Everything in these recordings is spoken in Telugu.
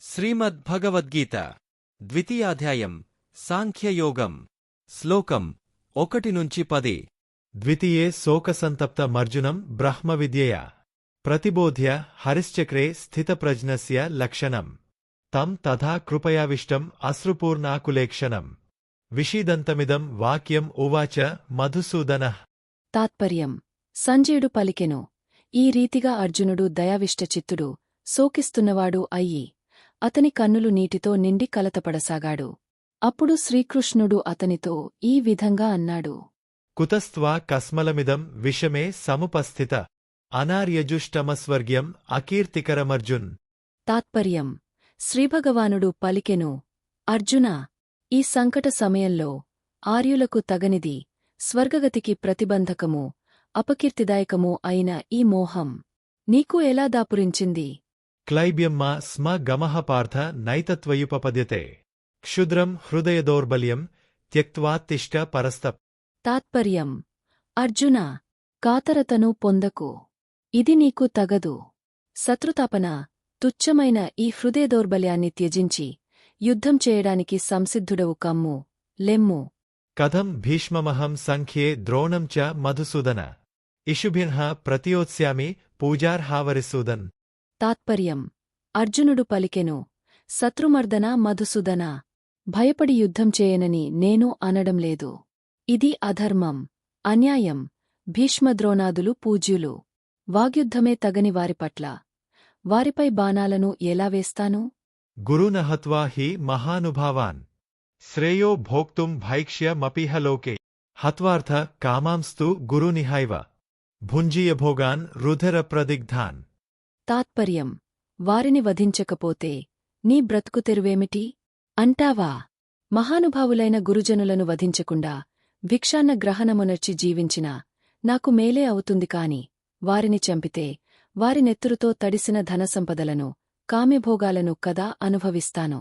శ్రీమద్భగవద్గీత ద్వితీయాధ్యాయం సాంఖ్యయోగం శ్లోకం 1-10 ద్వితీయే శోకసంతప్తమర్జునం బ్రహ్మవిద్యయా ప్రతిబోధ్య హరిశ్చక్రే స్థితప్రజ్ఞస్య లక్షణం తం తథా కృపయావిష్టం అశ్రుపూర్ణాకులేక్షణం విషీదంతమిదం వాక్యం ఉవాచ మధుసూదనః. తాత్పర్యం సంజయుడు పలికెను. ఈ రీతిగా అర్జునుడు దయావిష్టచిత్తుడు శోకిస్తున్నవాడు అయ్యి అతని కన్నులు నీటితో నిండి కలతపడసాగాడు. అప్పుడు శ్రీకృష్ణుడు అతనితో ఈ విధంగా అన్నాడు. కుతస్త్వా కస్మలమిదం విషమే సముపస్థిత అనార్యజుష్టమస్వర్గ్యం అకీర్తికరమర్జున్. తాత్పర్యం శ్రీభగవానుడు పలికెను. అర్జునా, ఈ సంకట సమయంలో ఆర్యులకు తగనిది స్వర్గగతికి ప్రతిబంధకము అపకీర్తిదాయకము అయిన ఈ మోహం నీకు ఎలా దాపురించింది? క్లైబ్యమ్మా స్మ గమః పార్థ నైతత్వయుపపద్యతే క్షుద్రం హృదయదౌర్బల్యం త్యక్త్వాత్తిష్ట పరస్తప్. తాత్పర్యం అర్జునా, కాతరతను పొందకు. ఇది నీకు తగదు. శత్రుతాపన తుచ్చమైన ఈ హృదయదౌర్బల్యాన్ని త్యజించి యుద్ధం చేయడానికి సంసిద్ధుడవు కమ్ము, లెమ్ము. కథం భీష్మమహం సంఖ్యే ద్రోణం చ మధుసూదన ఇషుభిన్హ ప్రతియోత్స్యామి పూజార్హావరిసూదన్. తాత్పర్యం అర్జునుడు పలికెను. శత్రుమర్దన మధుసూదన, భయపడి యుద్ధం చేయనని నేను అనడంలేదు. ఇది అధర్మం, అన్యాయం. భీష్మద్రోణాదులు పూజ్యులు. వాగ్యుద్ధమే తగని వారిపట్ల వారిపై బాణాలను ఎలా వేస్తాను? గురున హత్వా హి మహానుభావాన్ శ్రేయో భోక్తుం భైక్ష్యమపిహ లోకే హత్వార్థ కామాంస్తు గురునిహైవ భుంజీయభోగాన్ రుధిరప్రదిగ్ధాన్. తాత్పర్యం వారిని వధించకపోతే నీ బ్రతుకుతెరువేమిటి అంటావా? మహానుభావులైన గురుజనులను వధించకుండా భిక్షాన్న గ్రహణమునర్చి జీవించినా నాకు మేలే అవుతుంది కాని వారిని చంపితే వారి నెత్తురుతో తడిసిన ధనసంపదలను కామ్యభోగాలను కదా అనుభవిస్తాను.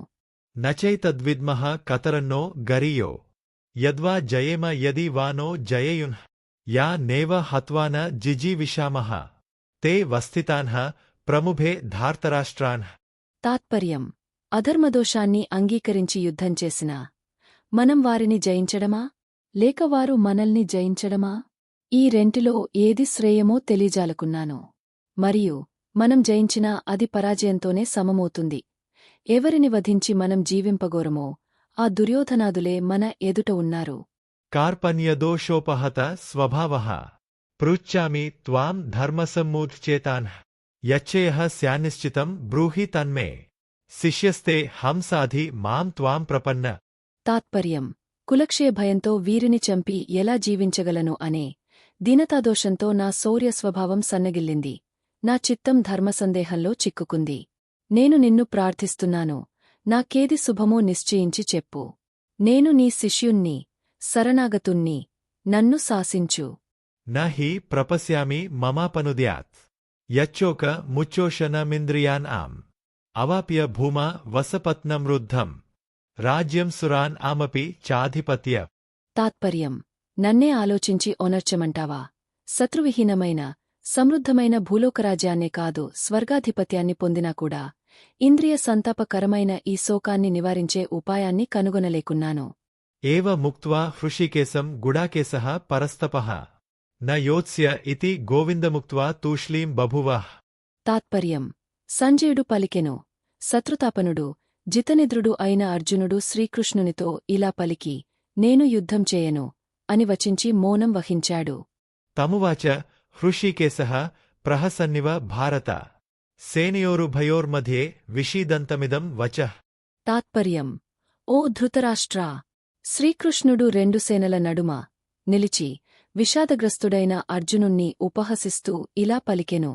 నచైతద్విద్మః కతరన్నో గరీయో యద్వా జయేమ యది వానో జయేయున్ యా నేవ హత్వాన జిజీవిషామః తే వస్థితాన్హ ప్రముభే ధార్తరాష్ట్రాన్. తాత్పర్యం అధర్మదోషాన్ని అంగీకరించి యుద్ధం చేసినా మనం వారిని జయించడమా లేక వారు మనల్ని జయించడమా? ఈ రెంటిలో ఏది శ్రేయమో తెలియజాలకున్నాను. మరియు మనం జయించినా అది పరాజయంతోనే సమమవుతుంది. ఎవరిని వధించి మనం జీవింపగోరమో ఆ దుర్యోధనాదులే మన ఎదుట ఉన్నారు. కార్పణ్యదోషోపహత స్వభావః పృచ్ఛామి త్వాం ధర్మసమ్మూఢ్చేతాన్ యచ్చేయః స్యాన్నిశ్చితం బ్రూహి తన్మే శిష్యస్తే హంసాధి మాం త్వాం ప్రపన్న. తాత్పర్యం కులక్షయభయంతో వీరిని చంపి ఎలా జీవించగలను అనే దీనతాదోషంతో నా శౌర్యస్వభావం సన్నగిల్లింది. నా చిత్తం ధర్మసందేహంలో చిక్కుకుంది. నేను నిన్ను ప్రార్థిస్తున్నాను, నాకేది శుభమో నిశ్చయించి చెప్పు. నేను నీ శిష్యుణ్ణి, శరణాగతుణ్ణి, నన్ను శాసించు. నహి ప్రపశ్యామి మమాపనుద్యాత్ యచ్చోక ముచ్చోషనమింద్రియాన్ ఆం అవాప్య భూమా వసపత్నమృద్ధం రాజ్యం సురాన్ ఆమపి చాధిపత్య. తాత్పర్యం నన్నే ఆలోచించి ఒనర్చమంటావా? శత్రువిహీనమైన సమృద్ధమైన భూలోకరాజ్యాన్నే కాదు స్వర్గాధిపత్యాన్ని పొందినా కూడా ఇంద్రియ సంతాపకరమైన ఈ శోకాన్ని నివారించే ఉపాయాన్ని కనుగొనలేకున్నాను. ఏవ ముక్త్వా హృషికేశం గుడాకేశః పరస్తపః న యోత్స్య ఇతి గోవిందముక్త్వా తూష్లీం బభువః. తాత్పర్యం సంజయుడు పలికెను. శత్రుతాపనుడు జితనిద్రుడు అయిన అర్జునుడు శ్రీకృష్ణునితో ఇలా పలికి నేను యుద్ధం చేయను అని వచించి మౌనం వహించాడు. తమువాచ హృషీకేశః ప్రహసన్నివ భారత సేనయోరుభయోర్మధ్యే విషీదంతమిదం వచః. తాత్పర్యం ఓ ధృతరాష్ట్రా, శ్రీకృష్ణుడు రెండు సేనల నడుమ నిలిచి విషాదగ్రస్తుడైన అర్జునుణ్ణి ఉపహసిస్తూ ఇలా పలికెను.